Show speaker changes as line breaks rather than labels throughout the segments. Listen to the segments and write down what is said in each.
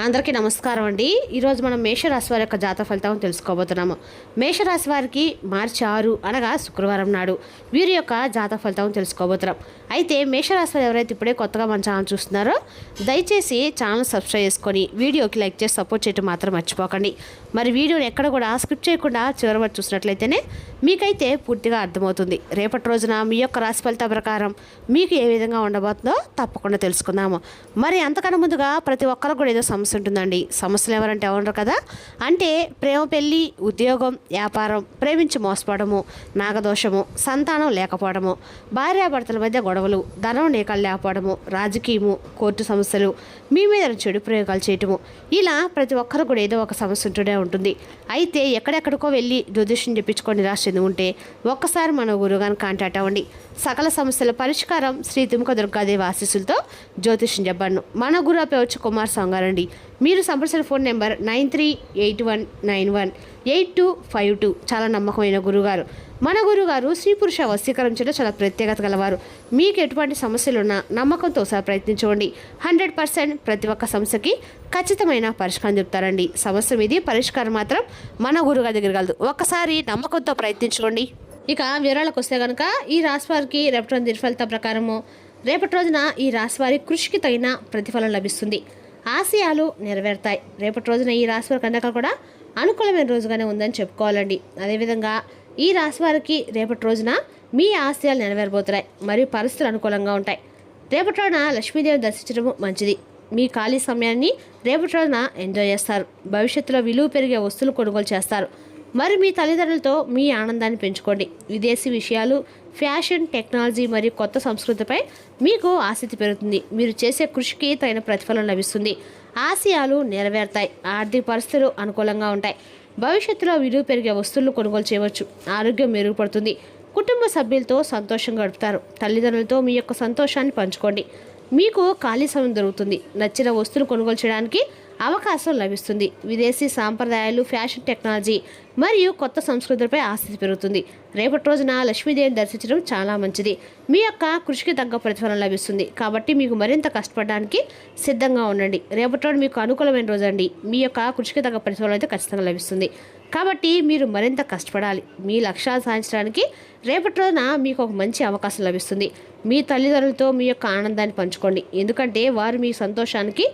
అందరికీ నమస్కారం అండి. ఈరోజు మనం మేషరాశి వారి యొక్క జాతక ఫలితం తెలుసుకోబోతున్నాము. మేషరాశి వారికి మార్చి 6 అనగా శుక్రవారం నాడు వీరి యొక్క జాతక ఫలితం తెలుసుకోబోతున్నాం. అయితే మేషరాశి వారు ఎవరైతే ఇప్పుడే కొత్తగా మన ఛానల్ చూస్తున్నారో దయచేసి ఛానల్ సబ్స్క్రైబ్ చేసుకొని వీడియోకి లైక్ చేసి సపోర్ట్ చేయడం మాత్రం మర్చిపోకండి. మరి వీడియోని ఎక్కడ కూడా స్కిప్ చేయకుండా చివరి వరకు చూసినట్లయితేనే మీకైతే పూర్తిగా అర్థమవుతుంది. రేపటి రోజున మీ యొక్క రాశి ఫలితం ప్రకారం మీకు ఏ విధంగా ఉండబోతుందో తప్పకుండా తెలుసుకుందాము. మరి అంతకన్నా ముందుగా ప్రతి ఒక్కరికి కూడా ఏదో సమస్య ఉంటుందండి. సమస్యలు ఎవరంటే ఎవరు కదా, అంటే ప్రేమ, పెళ్లి, ఉద్యోగం, వ్యాపారం, ప్రేమించి మోసపోవడము, నాగదోషము, సంతానం లేకపోవడము, భార్యాభర్తల మధ్య గొడవలు, ధనం నీకలు లేకపోవడము, రాజకీయము, కోర్టు సమస్యలు, మీ మీద చెడు ప్రయోగాలు చేయటము, ఇలా ప్రతి ఒక్కరు కూడా ఏదో ఒక సమస్య ఉంటూనే ఉంటుంది. అయితే ఎక్కడెక్కడికో వెళ్ళి జ్యోతిష్యం చెప్పించుకొని నిరాశ చెంది ఉంటే ఒక్కసారి మన గురువుగారిని కాంటాక్ట్ అవ్వండి. సకల సమస్యల పరిష్కారం శ్రీ తుమ్మక దుర్గాదేవి ఆశీస్సులతో జ్యోతిష్యం చెప్పాను. మన గురువు పేరు వచ్చి కుమార్ సంగారండి. మీరు సంప్రదించిన ఫోన్ నెంబర్ 9381918252. చాలా నమ్మకమైన గురువుగారు. మన గురువుగారు స్త్రీ పురుష వశీకరించడం చాలా ప్రత్యేకత గలవారు. మీకు ఎటువంటి సమస్యలున్నా నమ్మకంతో ఒకసారి ప్రయత్నించండి. 100% ప్రతి ఒక్క సమస్యకి ఖచ్చితమైన పరిష్కారం చెప్తారండి. సమస్య మీది పరిష్కారం మాత్రం మన గురువుగారి దగ్గర కలదు. ఒక్కసారి నమ్మకంతో ప్రయత్నించుకోండి. ఇక వివరాలకు వస్తే కనుక ఈ రాశి వారికి రేపటి రోజు దినఫలిత ప్రకారము రేపటి రోజున ఈ రాశి వారి కృషికి తగిన ప్రతిఫలం లభిస్తుంది. ఆశయాలు నెరవేరుతాయి. రేపటి రోజున ఈ రాశి వారికి అందరికీ కూడా అనుకూలమైన రోజుగానే ఉందని చెప్పుకోవాలండి. అదేవిధంగా ఈ రాశి వారికి రేపటి రోజున మీ ఆశయాలు నెరవేరబోతున్నాయి మరియు పరిస్థితులు అనుకూలంగా ఉంటాయి. రేపటి రోజున లక్ష్మీదేవిని దర్శించడం మంచిది. మీ ఖాళీ సమయాన్ని రేపటి రోజున ఎంజాయ్ చేస్తారు. భవిష్యత్తులో విలువ పెరిగే వస్తువులు కొనుగోలు చేస్తారు. మరి మీ తల్లిదండ్రులతో మీ ఆనందాన్ని పెంచుకోండి. విదేశీ విషయాలు, ఫ్యాషన్, టెక్నాలజీ మరియు కొత్త సంస్కృతిపై మీకు ఆసక్తి పెరుగుతుంది. మీరు చేసే కృషికి తగిన ప్రతిఫలం లభిస్తుంది. ఆశయాలు నెరవేరుతాయి. ఆర్థిక పరిస్థితులు అనుకూలంగా ఉంటాయి. భవిష్యత్తులో విలువ పెరిగే వస్తువులను కొనుగోలు చేయవచ్చు. ఆరోగ్యం మెరుగుపడుతుంది. కుటుంబ సభ్యులతో సంతోషంగా గడుపుతారు. తల్లిదండ్రులతో మీ యొక్క సంతోషాన్ని పంచుకోండి. మీకు ఖాళీ సమయం దొరుకుతుంది. నచ్చిన వస్తువులు కొనుగోలు చేయడానికి అవకాశం లభిస్తుంది. విదేశీ సాంప్రదాయాలు, ఫ్యాషన్, టెక్నాలజీ మరియు కొత్త సంస్కృతులపై ఆసక్తి పెరుగుతుంది. రేపటి రోజున లక్ష్మీదేవిని దర్శించడం చాలా మంచిది. మీ యొక్క కృషికి తగ్గ ప్రతిఫలం లభిస్తుంది. కాబట్టి మీకు మరింత కష్టపడడానికి సిద్ధంగా ఉండండి. రేపటి రోజు మీకు అనుకూలమైన రోజు అండి. మీ యొక్క కృషికి తగ్గ ప్రతిఫలం అయితే ఖచ్చితంగా లభిస్తుంది. కాబట్టి మీరు మరింత కష్టపడాలి. మీ లక్ష్యాలు సాధించడానికి రేపటి రోజున మీకు ఒక మంచి అవకాశం లభిస్తుంది. మీ తల్లిదండ్రులతో మీ యొక్క ఆనందాన్ని పంచుకోండి. ఎందుకంటే వారు మీ సంతోషానికి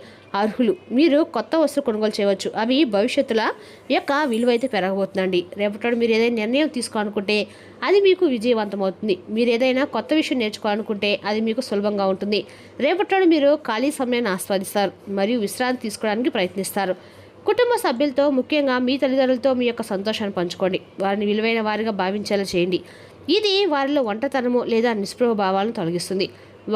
అర్హులు. మీరు కొత్త వస్తువులు కొనుగోలు చేయవచ్చు. అవి భవిష్యత్తుల యొక్క విలువ అయితే పెరగబోతుందండి. రేపటి మీరు ఏదైనా నిర్ణయం తీసుకోవాలనుకుంటే అది మీకు విజయవంతమవుతుంది. మీరు ఏదైనా కొత్త విషయం నేర్చుకోవాలనుకుంటే అది మీకు సులభంగా ఉంటుంది. రేపటి మీరు ఖాళీ సమయాన్ని ఆస్వాదిస్తారు మరియు విశ్రాంతి తీసుకోవడానికి ప్రయత్నిస్తారు. కుటుంబ సభ్యులతో, ముఖ్యంగా మీ తల్లిదండ్రులతో మీ యొక్క సంతోషాన్ని పంచుకోండి. వారిని విలువైన వారిగా భావించేలా చేయండి. ఇది వారిలో ఒంటరితనము లేదా నిస్పృహ భావాలను తొలగిస్తుంది.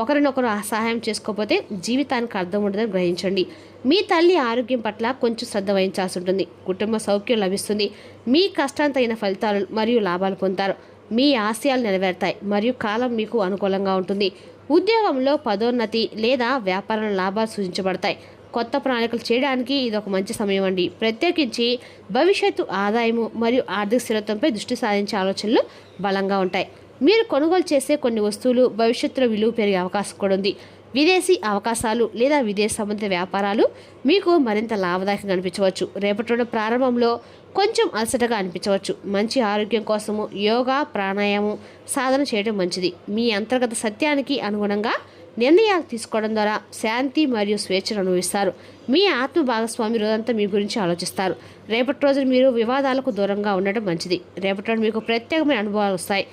ఒకరినొకరు సహాయం చేసుకోకపోతే జీవితానికి అర్థం ఉండదని గ్రహించండి. మీ తల్లి ఆరోగ్యం పట్ల కొంచెం శ్రద్ధ వహించాల్సి ఉంటుంది. కుటుంబ సౌఖ్యం లభిస్తుంది. మీ కష్టానికి తగిన ఫలితాలు మరియు లాభాలు పొందుతారు. మీ ఆశయాలు నెరవేరుతాయి మరియు కాలం మీకు అనుకూలంగా ఉంటుంది. ఉద్యోగంలో పదోన్నతి లేదా వ్యాపారంలో లాభాలు సూచించబడతాయి. కొత్త ప్రణాళికలు చేయడానికి ఇది ఒక మంచి సమయం అండి. ప్రత్యేకించి భవిష్యత్తు ఆదాయము మరియు ఆర్థిక స్థిరత్వంపై దృష్టి సాధించే ఆలోచనలు బలంగా ఉంటాయి. మీరు కొనుగోలు చేసే కొన్ని వస్తువులు భవిష్యత్తులో విలువ పెరిగే అవకాశం కూడా ఉంది. విదేశీ అవకాశాలు లేదా విదేశీ సంబంధిత వ్యాపారాలు మీకు మరింత లాభదాయకంగా అనిపించవచ్చు. రేపటి రోజు ప్రారంభంలో కొంచెం అలసటగా అనిపించవచ్చు. మంచి ఆరోగ్యం కోసము యోగా, ప్రాణాయామం సాధన చేయడం మంచిది. మీ అంతర్గత సత్యానికి అనుగుణంగా నిర్ణయాలు తీసుకోవడం ద్వారా శాంతి మరియు స్వేచ్ఛను అనుభవిస్తారు. మీ ఆత్మ భాగస్వామి రోజంతా మీ గురించి ఆలోచిస్తారు. రేపటి రోజున మీరు వివాదాలకు దూరంగా ఉండడం మంచిది. రేపటి రోజు మీకు ప్రత్యేకమైన అనుభవాలు వస్తాయి.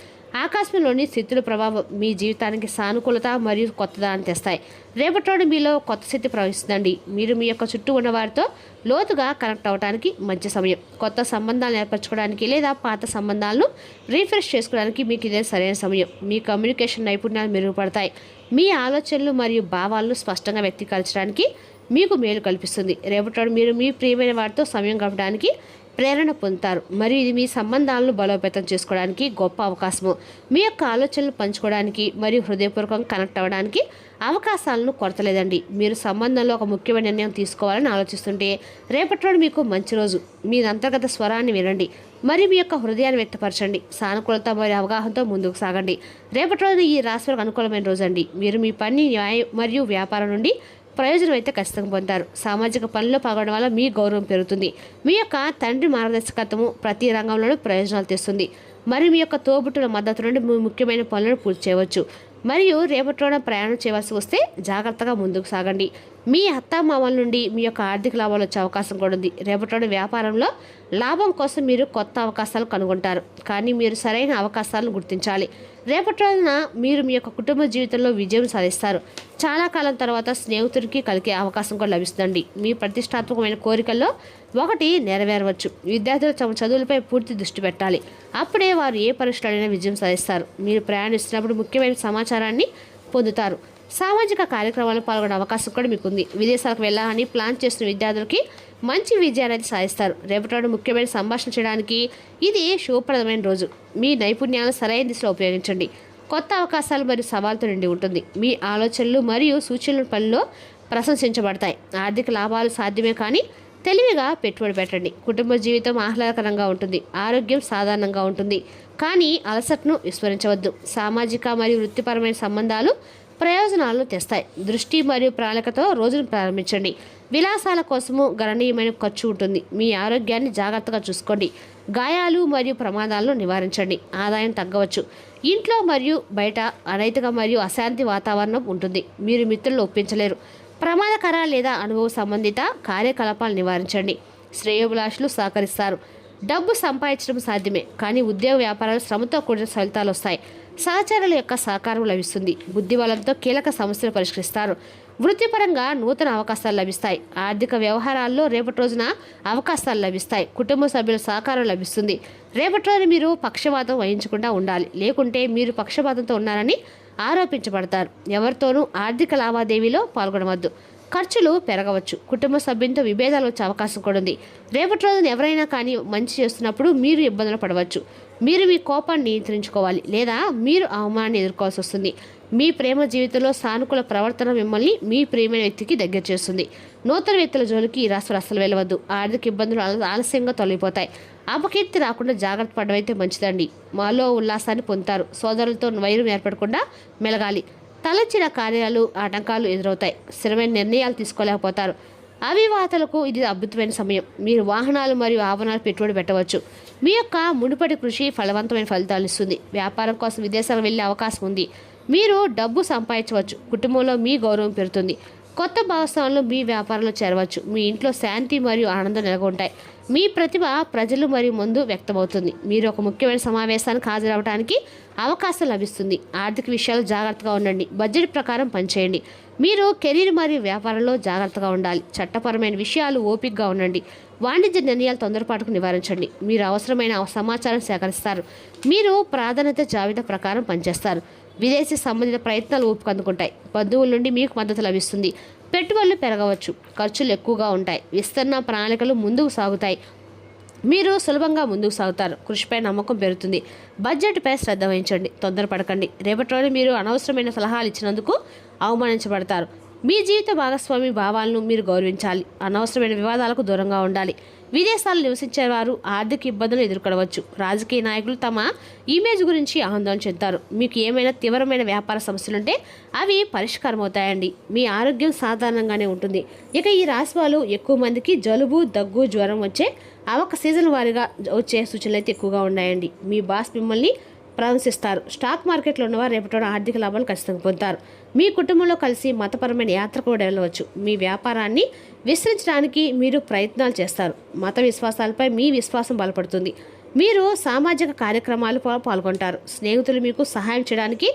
ఆకాశంలోని స్థితుల ప్రభావం మీ జీవితానికి సానుకూలత మరియు కొత్తదాన్ని తెస్తాయి. రేపటి రోజు మీలో కొత్త శక్తి ప్రవహిస్తుందండి. మీరు మీ యొక్క చుట్టూ ఉన్న వారితో లోతుగా కనెక్ట్ అవ్వడానికి మంచి సమయం. కొత్త సంబంధాలు ఏర్పరచుకోవడానికి లేదా పాత సంబంధాలను రీఫ్రెష్ చేసుకోవడానికి మీకు ఇదే సరైన సమయం. మీ కమ్యూనికేషన్ నైపుణ్యాలు మెరుగుపడతాయి. మీ ఆలోచనలు మరియు భావాలను స్పష్టంగా వ్యక్తీకరించడానికి మీకు మేలు కల్పిస్తుంది. రేపటి రోజు మీరు మీ ప్రియమైన వారితో సమయం గడపడానికి ప్రేరణ పొందుతారు మరియు ఇది మీ సంబంధాలను బలోపేతం చేసుకోవడానికి గొప్ప అవకాశము. మీ యొక్క ఆలోచనలు పంచుకోవడానికి మరియు హృదయపూర్వకంగా కనెక్ట్ అవ్వడానికి అవకాశాలను కొరతలేదండి. మీరు సంబంధంలో ఒక ముఖ్యమైన నిర్ణయం తీసుకోవాలని ఆలోచిస్తుంటే రేపటి రోజు మీకు మంచి రోజు. మీ అంతర్గత స్వరాన్ని వినండి మరియు మీ యొక్క హృదయాన్ని వ్యక్తపరచండి. సానుకూలత మరియు అవగాహనతో ముందుకు సాగండి. రేపటి రోజున ఈ రాశి వారికి అనుకూలమైన రోజు అండి. మీరు మీ పని, న్యాయం మరియు వ్యాపారం నుండి ప్రయోజనం అయితే ఖచ్చితంగా పొందుతారు. సామాజిక పనుల్లో పాల్గొనడం వల్ల మీ గౌరవం పెరుగుతుంది. మీ యొక్క తండ్రి మార్గదర్శకత్వము ప్రతి రంగంలోనూ ప్రయోజనాలు తెస్తుంది. మరియు మీ యొక్క తోబుట్టుల మద్దతు నుండి మీ ముఖ్యమైన పనులను పూర్తి చేయవచ్చు. మరియు రేపటి రోజున ప్రయాణం చేయవలసి వస్తే జాగ్రత్తగా ముందుకు సాగండి. మీ అత్తామామల నుండి మీ యొక్క ఆర్థిక లాభాలు వచ్చే అవకాశం కూడా ఉంది. రేపటి రోజున వ్యాపారంలో లాభం కోసం మీరు కొత్త అవకాశాలు కనుగొంటారు, కానీ మీరు సరైన అవకాశాలను గుర్తించాలి. రేపటి రోజున మీరు మీ యొక్క కుటుంబ జీవితంలో విజయం సాధిస్తారు. చాలా కాలం తర్వాత స్నేహితుడికి కలిగే అవకాశం కూడా లభిస్తుందండి. మీ ప్రతిష్టాత్మకమైన కోరికల్లో ఒకటి నెరవేరవచ్చు. విద్యార్థులు తమ చదువులపై పూర్తి దృష్టి పెట్టాలి. అప్పుడే వారు ఏ పరీక్షలైనా విజయం సాధిస్తారు. మీరు ప్రయాణిస్తున్నప్పుడు ముఖ్యమైన సమాచారాన్ని పొందుతారు. సామాజిక కార్యక్రమాల్లో పాల్గొనే అవకాశం కూడా మీకు ఉంది. విదేశాలకు వెళ్ళాలని ప్లాన్ చేస్తున్న విద్యార్థులకి మంచి విజయాన్ని అయితే సాధిస్తారు. రేపటి రోజు ముఖ్యమైన సంభాషణ చేయడానికి ఇది శుభప్రదమైన రోజు. మీ నైపుణ్యాలను సరైన దిశలో ఉపయోగించండి. కొత్త అవకాశాలు మరియు సవాళ్ళతో నిండి ఉంటుంది. మీ ఆలోచనలు మరియు సూచనల పనిలో ప్రశంసించబడతాయి. ఆర్థిక లాభాలు సాధ్యమే, కానీ తెలివిగా పెట్టుబడి పెట్టండి. కుటుంబ జీవితం ఆహ్లాదకరంగా ఉంటుంది. ఆరోగ్యం సాధారణంగా ఉంటుంది, కానీ అలసటను విస్మరించవద్దు. సామాజిక మరియు వృత్తిపరమైన సంబంధాలు ప్రయోజనాలను తెస్తాయి. దృష్టి మరియు ప్రణాళికతో రోజును ప్రారంభించండి. విలాసాల కోసము గణనీయమైన ఖర్చు ఉంటుంది. మీ ఆరోగ్యాన్ని జాగ్రత్తగా చూసుకోండి. గాయాలు మరియు ప్రమాదాలను నివారించండి. ఆదాయం తగ్గవచ్చు. ఇంట్లో మరియు బయట అనైతిక మరియు అశాంతి వాతావరణం ఉంటుంది. మీరు మిత్రులను ఒప్పించలేరు. ప్రమాదకర లేదా అనుభవ సంబంధిత కార్యకలాపాలు నివారించండి. శ్రేయోభిలాషులు సహకరిస్తారు. డబ్బు సంపాదించడం సాధ్యమే, కానీ ఉద్యోగ వ్యాపారాలు శ్రమతో కూడిన ఫలితాలు వస్తాయి. సహచరుల యొక్క సహకారం లభిస్తుంది. బుద్ధిబలంతో కీలక సమస్యలు పరిష్కరిస్తారు. వృత్తిపరంగా నూతన అవకాశాలు లభిస్తాయి. ఆర్థిక వ్యవహారాల్లో రేపటి రోజున అవకాశాలు లభిస్తాయి. కుటుంబ సభ్యుల సహకారం లభిస్తుంది. రేపటి రోజున మీరు పక్షపాతం వహించకుండా ఉండాలి, లేకుంటే మీరు పక్షపాతంతో ఉన్నారని ఆరోపించబడతారు. ఎవరితోనూ ఆర్థిక లావాదేవీలో పాల్గొనవద్దు. ఖర్చులు పెరగవచ్చు. కుటుంబ సభ్యులతో విభేదాలు వచ్చే అవకాశం కూడా ఉంది. రేపటి రోజున ఎవరైనా కానీ మంచి చేస్తున్నప్పుడు మీరు ఇబ్బందులు పడవచ్చు. మీరు మీ కోపాన్ని నియంత్రించుకోవాలి, లేదా మీరు అవమానాన్ని ఎదుర్కోవాల్సి వస్తుంది. మీ ప్రేమ జీవితంలో సానుకూల ప్రవర్తన మిమ్మల్ని మీ ప్రియమైన వ్యక్తికి దగ్గర చేస్తుంది. నూతన వ్యక్తుల జోలికి ఈ రాశి అస్సలు వెళ్ళవద్దు. ఆర్థిక ఇబ్బందులు ఆలస్యంగా తొలగిపోతాయి. అపకీర్తి రాకుండా జాగ్రత్త పడడం అయితే మంచిదండి. మాలో ఉల్లాసాన్ని పొందుతారు. సోదరులతో వైరం ఏర్పడకుండా మెలగాలి. తలచిన కార్యాలు ఆటంకాలు ఎదురవుతాయి. స్థిరమైన నిర్ణయాలు తీసుకోలేకపోతారు. అవివాహాలకు ఇది అద్భుతమైన సమయం. మీరు వాహనాలు మరియు ఆభరణాలు పెట్టుబడి పెట్టవచ్చు. మీ యొక్క మునుపటి కృషి ఫలవంతమైన ఫలితాలు ఇస్తుంది. వ్యాపారం కోసం విదేశాలకు వెళ్ళే అవకాశం ఉంది. మీరు డబ్బు సంపాదించవచ్చు. కుటుంబంలో మీ గౌరవం పెరుగుతుంది. కొత్త భాగస్వాములు మీ వ్యాపారంలో చేరవచ్చు. మీ ఇంట్లో శాంతి మరియు ఆనందం నెలకొంటాయి. మీ ప్రతిభ ప్రజలు మరియు ముందు వ్యక్తమవుతుంది. మీరు ఒక ముఖ్యమైన సమావేశానికి హాజరవడానికి అవకాశం లభిస్తుంది. ఆర్థిక విషయాలు జాగ్రత్తగా ఉండండి. బడ్జెట్ ప్రకారం పనిచేయండి. మీరు కెరీర్ మరియు వ్యాపారంలో జాగ్రత్తగా ఉండాలి. చట్టపరమైన విషయాలు ఓపికగా ఉండండి. వాణిజ్య నిర్ణయాలు తొందరపాటుకు నివారించండి. మీరు అవసరమైన సమాచారం సేకరిస్తారు. మీరు ప్రాధాన్యత జాబితా ప్రకారం పనిచేస్తారు. విదేశీ సంబంధిత ప్రయత్నాలు ఊపుకందుకుంటాయి. బంధువుల నుండి మీకు మద్దతు లభిస్తుంది. పెట్టుబడులు పెరగవచ్చు. ఖర్చులు ఎక్కువగా ఉంటాయి. విస్తరణ ప్రణాళికలు ముందుకు సాగుతాయి. మీరు సులభంగా ముందుకు సాగుతారు. కృషిపై నమ్మకం పెరుగుతుంది. బడ్జెట్పై శ్రద్ధ వహించండి. తొందరపడకండి. రేపటి రోజు మీరు అనవసరమైన సలహాలు ఇచ్చినందుకు అవమానించబడతారు. మీ జీవిత భాగస్వామి భావాలను మీరు గౌరవించాలి. అనవసరమైన వివాదాలకు దూరంగా ఉండాలి. విదేశాల్లో నివసించేవారు ఆర్థిక ఇబ్బందులు ఎదుర్కొనవచ్చు. రాజకీయ నాయకులు తమ ఇమేజ్ గురించి ఆందోళన చెందుతారు. మీకు ఏమైనా తీవ్రమైన వ్యాపార సమస్యలుంటే అవి పరిష్కారం అవుతాయండి. మీ ఆరోగ్యం సాధారణంగానే ఉంటుంది. ఇక ఈ రాశి వాళ్ళు ఎక్కువ మందికి జలుబు, దగ్గు, జ్వరం వచ్చే సీజన్ వారీగా వచ్చే సూచనలు అయితే ఎక్కువగా ఉన్నాయండి. మీ బాస్ మిమ్మల్ని ప్రశంసిస్తారు. స్టాక్ మార్కెట్లో ఉన్నవారు రేపటి ఆర్థిక లాభాలు ఖచ్చితంగా పొందుతారు. మీ కుటుంబంలో కలిసి మతపరమైన యాత్ర కూడా వెళ్ళవచ్చు. మీ వ్యాపారాన్ని విస్తరించడానికి మీరు ప్రయత్నాలు చేస్తారు. మత విశ్వాసాలపై మీ విశ్వాసం బలపడుతుంది. మీరు సామాజిక కార్యక్రమాలు పాల్గొంటారు. స్నేహితులు మీకు సహాయం చేయడానికి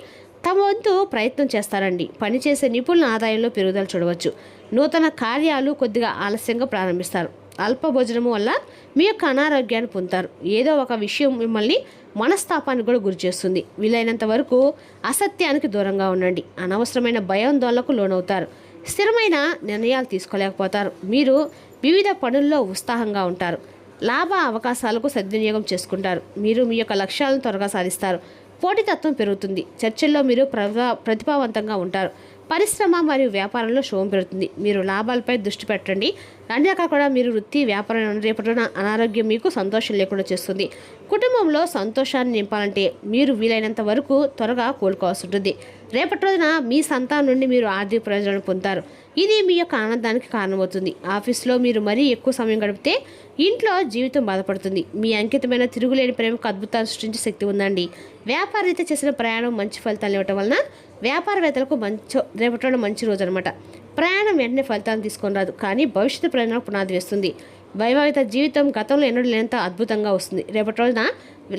తమ వంతు ప్రయత్నం చేస్తారండి. పనిచేసే నిపుణుల ఆదాయంలో పెరుగుదల చూడవచ్చు. నూతన కార్యాలు కొద్దిగా ఆలస్యంగా ప్రారంభిస్తారు. అల్ప భోజనము వల్ల మీ యొక్క అనారోగ్యాన్ని పొందుతారు. ఏదో ఒక విషయం మిమ్మల్ని మనస్తాపానికి కూడా గురి చేస్తుంది. వీలైనంత వరకు అసత్యానికి దూరంగా ఉండండి. అనవసరమైన భయాందోళనకు లోనవుతారు. స్థిరమైన నిర్ణయాలు తీసుకోలేకపోతారు. మీరు వివిధ పనుల్లో ఉత్సాహంగా ఉంటారు. లాభ అవకాశాలకు సద్వినియోగం చేసుకుంటారు. మీరు మీ యొక్క లక్ష్యాలను త్వరగా సాధిస్తారు. పోటీతత్వం పెరుగుతుంది. చర్చల్లో మీరు ప్రతిభావంతంగా ఉంటారు. పరిశ్రమ మరియు వ్యాపారంలో శోభం పెరుగుతుంది. మీరు లాభాలపై దృష్టి పెట్టండి. అన్నికా కూడా మీరు వృత్తి వ్యాపారం రేపటిన అనారోగ్యం మీకు సంతోషం లేకుండా చేస్తుంది. కుటుంబంలో సంతోషాన్ని నింపాలంటే మీరు వీలైనంత వరకు త్వరగా కోలుకోవాల్సి ఉంటుంది. రేపటి రోజున మీ సంతానం నుండి మీరు ఆర్థిక ప్రయోజనాలు పొందుతారు. ఇది మీ యొక్క ఆనందానికి కారణమవుతుంది. ఆఫీస్లో మీరు మరీ ఎక్కువ సమయం గడిపితే ఇంట్లో జీవితం బాధపడుతుంది. మీ అంకితమైన తిరుగులేని ప్రేమకు అద్భుతాలు సృష్టించే శక్తి ఉందండి. వ్యాపారరీత్యా చేసిన ప్రయాణం మంచి ఫలితాలు ఇవ్వటం వలన వ్యాపారవేత్తలకు రేపటి మంచి రోజు అనమాట. ప్రయాణం వెంటనే ఫలితాలను తీసుకొని రాదు, కానీ భవిష్యత్తు ప్రయాణాలకు పునాది వేస్తుంది. వైవాహిక జీవితం గతంలో ఎన్నడూ లేనంత అద్భుతంగా వస్తుంది. రేపటి రోజున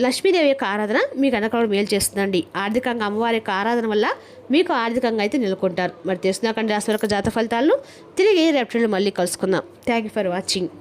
లక్ష్మీదేవి యొక్క ఆరాధన మీకు అనకాలం మేలు చేస్తుందండి. ఆర్థికంగా అమ్మవారి యొక్క ఆరాధన వల్ల మీకు ఆర్థికంగా అయితే నెలకొంటారు. మరి తెలుసుకున్నాకండి రాశి యొక్క జాతక ఫలితాలను తిరిగి రేపటి మళ్ళీ కలుసుకుందాం. Thank you for watching.